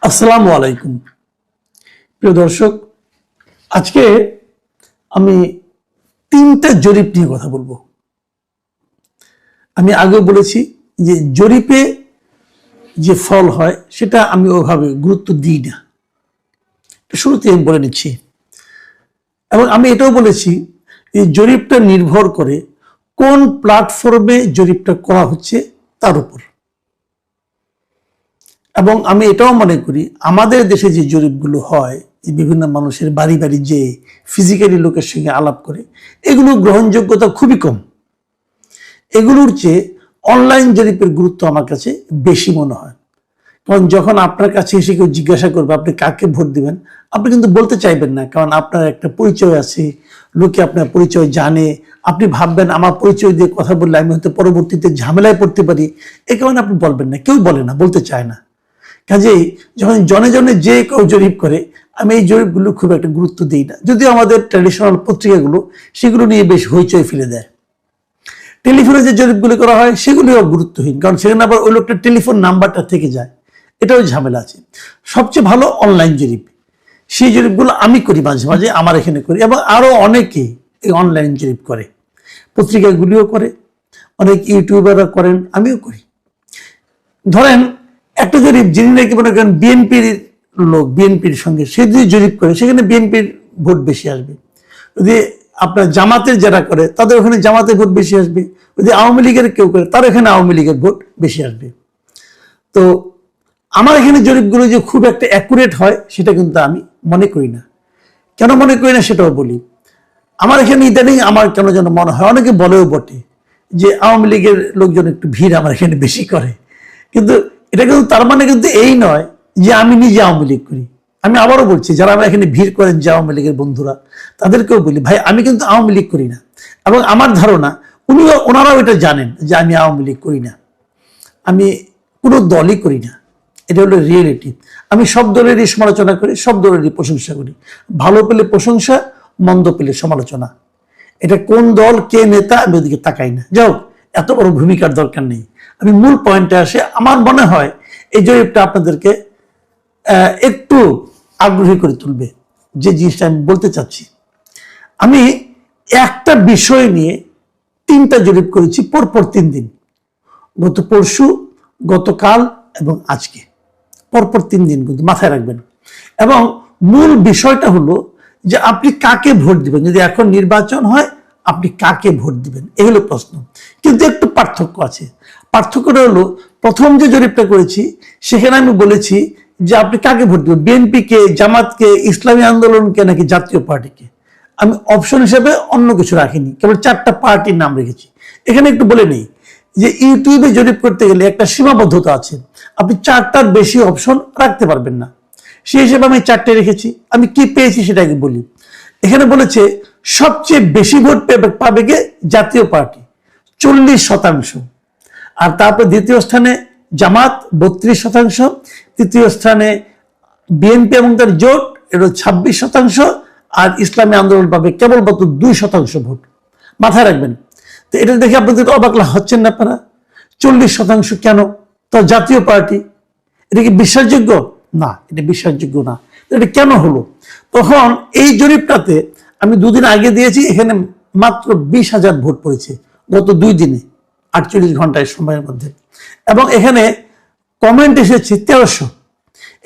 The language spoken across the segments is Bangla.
আসসালামু আলাইকুম প্রিয় দর্শক, আজকে আমি তিনটা জরিপ নিয়ে কথা বলবো। আমি আগে বলেছি যে জরিপে যে ফল হয় সেটা আমি ওভাবে গুরুত্ব দিই না, শুরুতে আমি বলে নিচ্ছি। এবং আমি এটাও বলেছি এই জরিপটা নির্ভর করে কোন প্ল্যাটফর্মে জরিপটা করা হচ্ছে তার উপর। এবং আমি এটাও মনে করি আমাদের দেশে যে জরিপগুলো হয়, বিভিন্ন মানুষের বাড়ি বাড়ি যে ফিজিক্যালি লোকের সঙ্গে আলাপ করে, এগুলো গ্রহণযোগ্যতা খুবই কম। এগুলোর চেয়ে অনলাইন জরিপের গুরুত্ব আমার কাছে বেশি মনে হয়। কারণ যখন আপনার কাছে এসে কেউ জিজ্ঞাসা করবে আপনি কাকে ভোট দিবেন, আপনি কিন্তু বলতে চাইবেন না, কারণ আপনার একটা পরিচয় আছে, লোকে আপনার পরিচয় জানে। আপনি ভাববেন আমার পরিচয় দিয়ে কথা বললে আমি হয়তো পরবর্তীতে ঝামেলায় পড়তে পারি, এ কারণে আপনি বলবেন না, কেউ বলে না, বলতে চায় না। কাজেই যখন জনে জনে যে কেউ জরিপ করে, আমি এই জরিপগুলো খুব একটা গুরুত্ব দিই না, যদিও আমাদের ট্র্যাডিশনাল পত্রিকাগুলো সেগুলো নিয়ে বেশ হইচই ফেলে দেয়। টেলিফোনে যে জরিপগুলো করা হয় সেগুলিও গুরুত্বহীন, কারণ সেখানে আবার ওই লোকটার টেলিফোন নাম্বারটা থেকে যায়, এটাও ঝামেলা আছে। সবচেয়ে ভালো অনলাইন জরিপ, সেই জরিপগুলো আমি করি মাঝে মাঝে, আমার এখানে করি, এবং আরো অনেকে এই অনলাইন জরিপ করে, পত্রিকাগুলিও করে, অনেক ইউটিউবাররা করেন, আমিও করি। ধরেন একটা জরিপ, যিনি নাকি মনে করেন বিএনপির লোক, বিএনপির সঙ্গে সে যদি জরিপ করে, সেখানে বিএনপির ভোট বেশি আসবে। যদি আপনার জামাতের যারা করে তাদের ওখানে জামাতের ভোট বেশি আসবে, যদি আওয়ামী লীগের কেউ করে তার এখানে আওয়ামী লীগের ভোট বেশি আসবে। তো আমার এখানে জরিপগুলো যে খুব একটা অ্যাকুরেট হয় সেটা কিন্তু আমি মনে করি না। কেন মনে করি না সেটাও বলি। আমার এখানে ইদানিং আমার কেন যেন মনে হয়, অনেকে বলেও বটে যে আওয়ামী লীগের লোকজন একটু ভিড় আমার এখানে বেশি করে, কিন্তু এটা কিন্তু তার মানে কিন্তু এই নয় যে আমি নিজে আওয়ামী লীগ করি। আমি আবারও বলছি, যারা আমরা এখানে ভিড় করেন যে আওয়ামী লীগের বন্ধুরা, তাদেরকেও বলি ভাই আমি কিন্তু আওয়ামী লীগ করি না। এবং আমার ধারণা ওনারাও এটা জানেন যে আমি আওয়ামী লীগ করি না, আমি কোনো দলই করি না। এটা হলো রিয়েলিটি। আমি সব দলেরই সমালোচনা করি, সব দলেরই প্রশংসা করি, ভালো পেলে প্রশংসা, মন্দ পেলে সমালোচনা। এটা কোন দল কে নেতা আমি ওদিকে তাকাই না। যাও, এত বড় ভূমিকার দরকার নেই। আমি মূল পয়েন্টে আসে, আমার মনে হয় এই জরিপটা আপনাদেরকে একটু আগ্রহী করে তুলবে, যে জিনিসটা আমি বলতে চাচ্ছি। আমি একটা বিষয় নিয়ে তিনটা জরিপ করেছি পরপর 3 দিন, গত পরশু, গতকাল এবং আজকে, পরপর 3 দিন, কিন্তু মাথায় রাখবেন। এবং মূল বিষয়টা হলো যে আপনি কাকে ভোট দিবেন, যদি এখন নির্বাচন হয় আপনি কাকে ভোট দিবেন, এই হলো প্রশ্ন। কিন্তু একটু পার্থক্য আছে। পার্থক্যটা হলো, প্রথম যে জরিপটা করেছি সেখানে আমি বলেছি যে আপনি কাকে ভোট দিবেন, বিএনপিকে, জামাতকে, ইসলামী আন্দোলনকে নাকি জাতীয় পার্টিকে। আমি অপশন হিসেবে অন্য কিছু রাখিনি, কেবল 4টা পার্টির নাম রেখেছি। এখানে একটু বলে নেই যে ইউটিউবে জরিপ করতে গেলে একটা সীমাবদ্ধতা আছে, আপনি 4টার বেশি অপশন রাখতে পারবেন না। সেই হিসেবে আমি 4টে রেখেছি। আমি কি পেয়েছি সেটাকে বলি। এখানে বলেছে সবচেয়ে বেশি ভোট পাবে কে, জাতীয় পার্টি 40%, আর তারপর দ্বিতীয় স্থানে জামাত 32%, তৃতীয় স্থানে বিএনপি এবং তার জোট, এটা 26%, আর ইসলামী আন্দোলন পাবে কেবলমাত্র 2% ভোট। মাথায় রাখবেন। তো এটা দেখে আপনাদের অবাক হচ্ছেন না আপনারা? 40% কেন? তো জাতীয় পার্টি, এটা কি বিশ্বাসযোগ্য? না, এটা বিশ্বাসযোগ্য না। এটা কেন হলো? তখন এই জরিপটাতে আমি 2 দিন আগে দিয়েছি, এখানে মাত্র 20,000 ভোট পড়েছে গত 2 দিনে, 48 ঘন্টায় সময়ের মধ্যে। এবং এখানে কমেন্ট এসেছে 1300।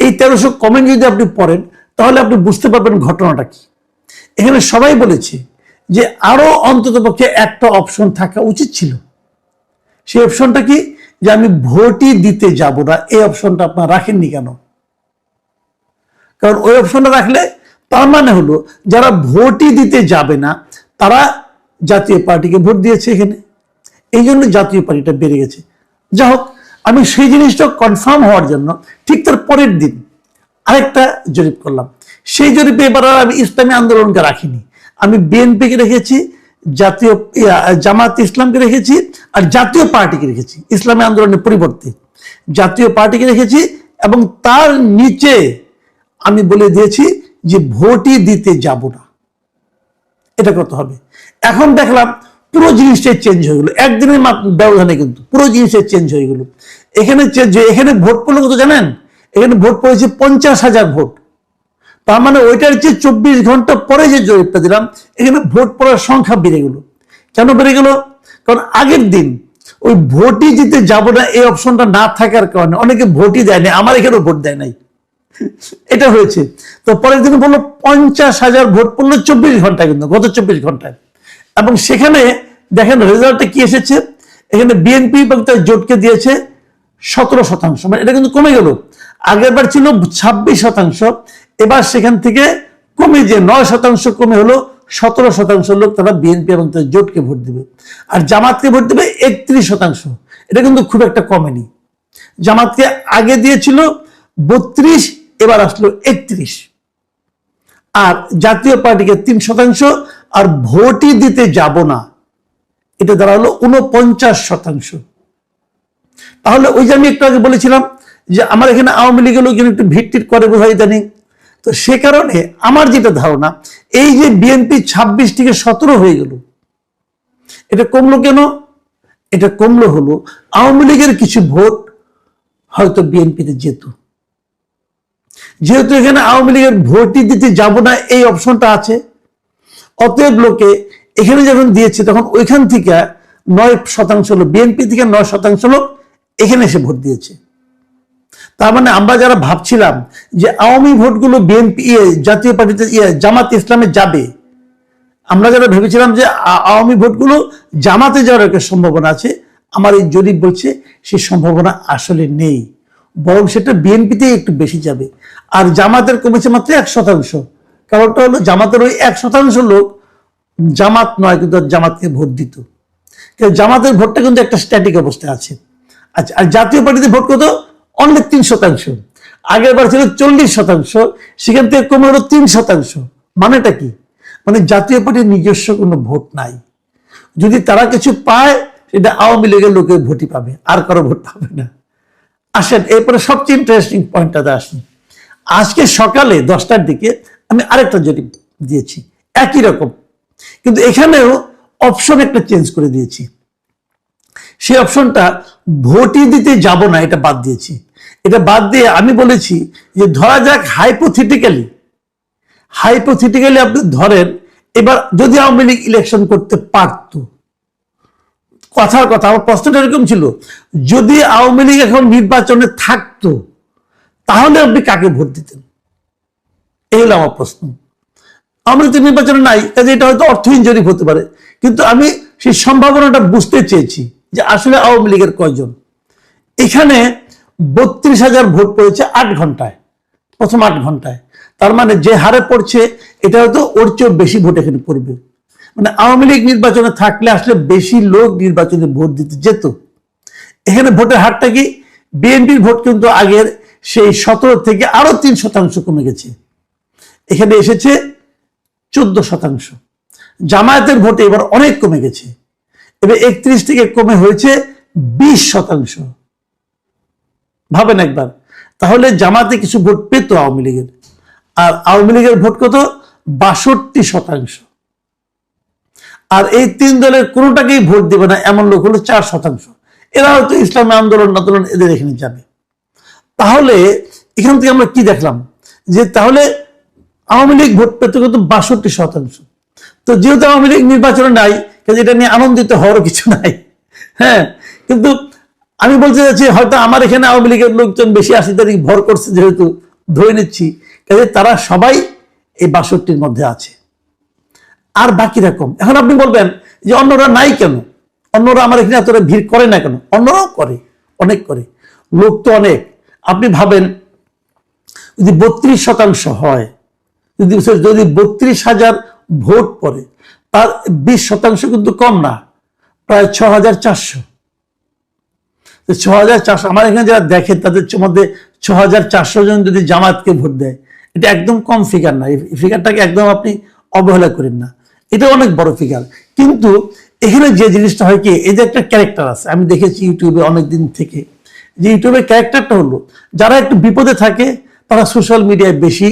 এই 1300 কমেন্ট যদি আপনি পড়েন তাহলে আপনি বুঝতে পারবেন ঘটনাটা কি। এখানে সবাই বলেছে যে আরো অন্ততপক্ষে একটা অপশন থাকা উচিত ছিল। সেই অপশনটা কি? যে আমি ভোটই দিতে যাব না। এই অপশনটা আপনারা রাখেননি কেন? কারণ ওই অপশনটা রাখলে তার মানে হলো যারা ভোটই দিতে যাবে না তারা জাতীয় পার্টিকে ভোট দিয়েছে এখানে, এই জন্য জাতীয় পার্টিটা বেড়ে গেছে। যাই হোক, আমি সেই জিনিসটা কনফার্ম হওয়ার জন্য ঠিক তার পরের দিন আরেকটা জরিপ করলাম। সেই জরিপে এবার আর আমি ইসলামী আন্দোলনকে রাখিনি, আমি বিএনপিকে রেখেছি, জাতীয় জামাত ইসলামকে রেখেছি, আর জাতীয় পার্টিকে রেখেছি। ইসলামী আন্দোলনের পরিবর্তে জাতীয় পার্টিকে রেখেছি, এবং তার নিচে আমি বলে দিয়েছি যে ভোটই দিতে যাব না। এটা করতে হবে। এখন দেখলাম পুরো জিনিসটাই চেঞ্জ হয়ে গেল একদিনের ব্যবধানে, কিন্তু পুরো জিনিসটাই চেঞ্জ হয়ে গেল। এখানে চেঞ্জ হয়ে, এখানে ভোট পড়লো কত জানেন? এখানে ভোট পড়েছে 50,000 ভোট। তার মানে ওইটার যে 24 ঘন্টা পরে যে জরিপটা দিলাম, এখানে ভোট পড়ার সংখ্যা বেড়ে গেল। কেন বেড়ে গেল? কারণ আগের দিন ওই ভোটই দিতে যাব না এই অপশনটা না থাকার কারণে অনেকে ভোটই দেয়নি, আমার এখানেও ভোট দেয় নাই, এটা হয়েছে। তো পরের দিন বললো 50,000 ভোট পড়লো 24 ঘন্টায়, কিন্তু গত 24 ঘন্টায়। এবং সেখানে দেখেন রেজাল্টে কি এসেছে, এখানে বিএনপি এবং তার জোটকে দিয়েছে 17%, মানে এটা কিন্তু কমে গেল। আগের বার ছিল 26%, এবার সেখান থেকে কমে যে 9% কমে হলো 17% লোক তারা বিএনপি এবং তার জোটকে ভোট দিবে। আর জামাতকে ভোট দেবে 31%। এটা কিন্তু খুব একটা কমেনি। জামাতকে আগে দিয়েছিল 32, এবার আসলো 31। আর জাতীয় পার্টিকে 3%, আর ভোটই দিতে যাব না এটা দাঁড়ালো 49%। তাহলে ওই যে আমি একটু আগে বলেছিলাম যে আমার এখানে আওয়ামী লীগের লোকজন একটু ভিড় করে বোঝাই জানি, তো সে কারণে আমার যেটা ধারণা, এই যে বিএনপি 26 থেকে 17 হয়ে গেল, এটা কমলো কেন? এটা কমলো হলো আওয়ামী লীগের কিছু ভোট হয়তো বিএনপিতে যেত। যেহেতু এখানে আওয়ামী লীগের ভোটই দিতে যাব না এই অপশনটা আছে, অতএব লোকে এখানে যখন দিয়েছে তখন ওইখান থেকে 9% লোক, বিএনপি থেকে 9% লোক এখানে এসে ভোট দিয়েছে। তার মানে আমরা যারা ভাবছিলাম যে আওয়ামী ভোটগুলো বিএনপি জাতীয় পার্টিতে জামাত ইসলামে যাবে, আমরা যারা ভেবেছিলাম যে আওয়ামী ভোটগুলো জামাতে যাওয়ার একটা সম্ভাবনা আছে, আমার এই জরিপ বলছে সেই সম্ভাবনা আসলে নেই, বরং সেটা বিএনপিতে একটু বেশি যাবে। আর জামাতের কমেছে মাত্র 1%। কারণটা হলো জামাতের ওই 1% লোক জামাত নয়, কিন্তু জামাতকে ভোট দিত। জামাতের ভোটটা কিন্তু একটা স্ট্যাটিক অবস্থায় আছে। আচ্ছা, আর জাতীয় পার্টিতে ভোট কত? অনলি 3%। আগের বার ছিল 40%, সেখান থেকে কমে হলো 3%। মানেটা কি? মানে জাতীয় পার্টির নিজস্ব কোনো ভোট নাই। যদি তারা কিছু পায় সেটা আওয়ামী লীগের লোকের ভোটই পাবে, আর কারো ভোট পাবে না। আসেন এরপরে সবচেয়ে ইন্টারেস্টিং পয়েন্টটাতে আসি। আজকে সকালে 10টার দিকে আমি আরেকটা জরিপ দিয়েছি একই রকম, কিন্তু এখানেও অপশন একটা চেঞ্জ করে দিয়েছি। সেই অপশনটা ভোটই দিতে যাব না এটা বাদ দিয়েছি। এটা বাদ দিয়ে আমি বলেছি যে ধরা যাক হাইপোথেটিক্যালি আপনি ধরেন এবার যদি আওয়ামী লীগ ইলেকশন করতে পারত, কথার কথা আমার প্রশ্নটা এরকম ছিল, যদি আওয়ামী লীগ এখন নির্বাচনে থাকতো তাহলে আপনি কাকে ভোট দিতেন? এই হলো আমার প্রশ্ন। আওয়ামী লীগ নির্বাচনে নাই, কাজে এটা হয়তো অর্থহীন জরিপ হতে পারে, কিন্তু আমি সেই সম্ভাবনাটা বুঝতে চেয়েছি যে আসলে আওয়ামী লীগের কয়জন। এখানে 32,000 ভোট পড়েছে 8 ঘন্টায়, প্রথম 8 ঘন্টায়। তার মানে যে হারে পড়ছে এটা হয়তো ওর চেয়েও বেশি ভোট এখানে পড়বে। মানে আওয়ামী লীগ নির্বাচনে থাকলে আসলে বেশি লোক নির্বাচনে ভোট দিতে যেত। এখানে ভোটের হারটা কি? বিএনপির ভোট কিন্তু আগের সেই 17 থেকে আরো 3% কমে গেছে, এখানে এসেছে 14%। জামায়াতের ভোটে এবার অনেক কমে গেছে, এবার 31 থেকে কমে হয়েছে 20%। ভাবেন একবার, তাহলে জামাতে কিছু ভোট পেত আওয়ামী লীগের, আর আওয়ামী লীগের ভোট কত? 62%। আর এই 3 দলের কোনোটাকেই ভোট দেবে না এমন লোক হলো 4%। এরা হয়তো ইসলামী আন্দোলন এদের এখানে যাবে। তাহলে এখান থেকে আমরা কি দেখলাম, যে তাহলে আওয়ামী লীগ ভোট পেতে কত? 62%। তো যেহেতু আওয়ামী লীগ নির্বাচনে নাই, কাজে এটা নিয়ে আনন্দিত হওয়ারও কিছু নাই। হ্যাঁ, কিন্তু আমি বলতে চাচ্ছি হয়তো আমার এখানে আওয়ামী লীগের লোকজন বেশি 80 তারিখ ভর করছে, যেহেতু ধরে নিচ্ছি, কাজে তারা সবাই এই 62-র মধ্যে আছে। আর বাকি রকম এখন আপনি বলবেন যে অন্যরা নাই কেন, অন্যরা আমার এখানে এতটা ভিড় করে না কেন? অন্যরাও করে, অনেক করে, লোক তো অনেক। আপনি ভাবেন যদি 32% হয়, যদি 32,000 ভোট পড়ে, তার 20% কিন্তু কম না, প্রায় 6,400। 6,400 আমার এখানে যারা দেখেন তাদের মধ্যে 6,400 জন যদি জামাতকে ভোট দেয়, এটা একদম কম ফিগার না। এই ফিগারটাকে একদম আপনি অবহেলা করেন না, এটা অনেক বড় ফিগার। কিন্তু এখানে যে জিনিসটা হয় কি, এই যে একটা ক্যারেক্টার আছে, আমি দেখেছি ইউটিউবে অনেকদিন থেকে, যে ইউটিউবের ক্যারেক্টারটা হলো যারা একটু বিপদে থাকে তারা সোশ্যাল মিডিয়ায় বেশি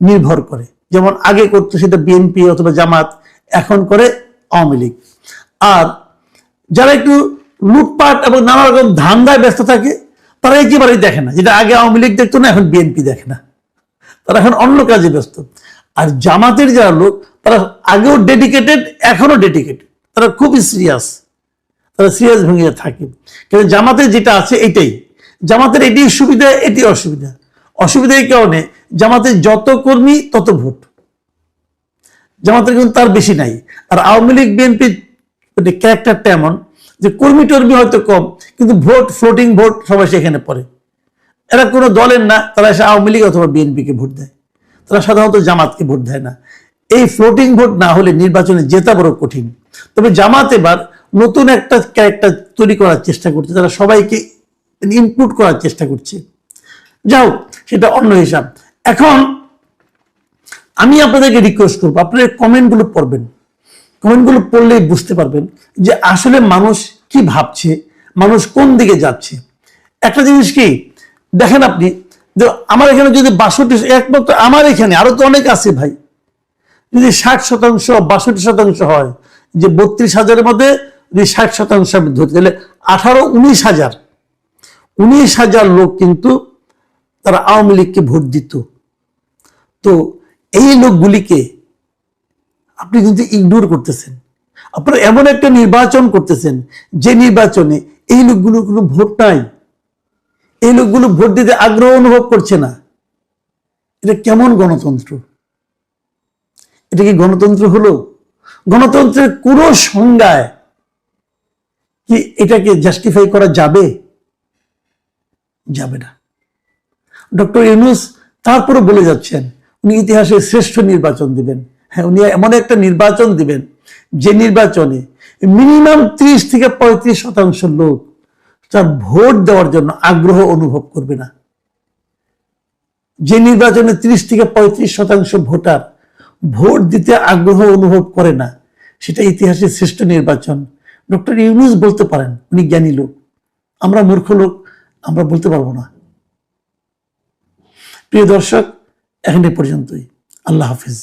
নির্ভর করে। যেমন আগে করতো সেটা বিএনপি অথবা জামাত, এখন করে আওয়ামী লীগ। আর যারা একটু লুটপাট এবং নানা রকম ধান্দায় ব্যস্ত থাকে তারা একেবারেই দেখে না, যেটা আগে আওয়ামী লীগ দেখতো না, এখন বিএনপি দেখে না, তারা এখন অন্য কাজে ব্যস্ত। আর জামাতের যারা লোক, তারা আগেও ডেডিকেটেড, এখনো ডেডিকেটেড, তারা খুব সিরিয়াস, তারা সিরিয়াস ভঙ্গিতে থাকে। কিন্তু জামাতের যেটা আছে এটাই, জামাতের এটি সুবিধা, এটি অসুবিধা। অসুবিধা এই কারণে, জামাতের যত কর্মী তত ভোট, জামাতের কিন্তু তার বেশি নাই। আর আওয়ামী লীগ বিএনপির ক্যারেক্টারটা এমন যে কর্মী টর্মী হয়তো কম, কিন্তু ভোট, ফ্লোটিং ভোট সবাই সেখানে পড়ে। এরা কোনো দলের না, তারা এসে আওয়ামী লীগ অথবা বিএনপিকে ভোট দেয়, তারা সাধারণত জামাতকে ভোট দেয় না। এই ফ্লোটিং ভোট না হলে নির্বাচনে জেতা বড় কঠিন। তবে জামাত এবার নতুন একটা ক্যারেক্টার তৈরি করার চেষ্টা করছে, তারা সবাইকে ইনক্লুড করার চেষ্টা করছে। যাও, সেটা অন্য হিসাব। এখন আমি আপনাদেরকে রিকোয়েস্ট করবো, আপনারা কমেন্টগুলো পড়বেন, কমেন্টগুলো পড়লেই বুঝতে পারবেন যে আসলে মানুষ কি ভাবছে, মানুষ কোন দিকে যাচ্ছে। একটা জিনিস কি দেখেন আপনি, যে আমার এখানে যদি 62, একমাত্র আমার এখানে, আরো তো অনেক আছে ভাই, যদি 60%, 62% হয়, যে 32,000-এর মধ্যে যদি 60% আমি ধরতে, তাহলে 19,000 লোক কিন্তু তারা আওয়ামী লীগকে ভোট দিত। তো এই লোকগুলিকে আপনি কিন্তু ইগনোর করতেছেন। আপনারা এমন একটা নির্বাচন করতেছেন যে নির্বাচনে এই লোকগুলোর কোনো ভোট নাই, এই লোকগুলো ভোট দিতে আগ্রহ অনুভব করছে না। এটা কেমন গণতন্ত্র? এটা কি গণতন্ত্র হলো? গণতন্ত্রের কোন সংজ্ঞায় কি এটাকে জাস্টিফাই করা যাবে? যাবে না। ডক্টর ইউনূস তারপরে বলে যাচ্ছেন উনি ইতিহাসের শ্রেষ্ঠ নির্বাচন দিবেন। হ্যাঁ, উনি এমন একটা নির্বাচন দিবেন যে নির্বাচনে মিনিমাম 30-35% লোক তার ভোট দেওয়ার জন্য আগ্রহ অনুভব করবে না। যে নির্বাচনে 30-35% ভোটার ভোট দিতে আগ্রহ অনুভব করে না, সেটা ইতিহাসের শ্রেষ্ঠ নির্বাচন। ডক্টর ইউনূস বলতে পারেন, উনি জ্ঞানী লোক, আমরা মূর্খ লোক, আমরা বলতে পারবো না। প্রিয় দর্শক, এখন এ পর্যন্তই। আল্লাহ হাফিজ।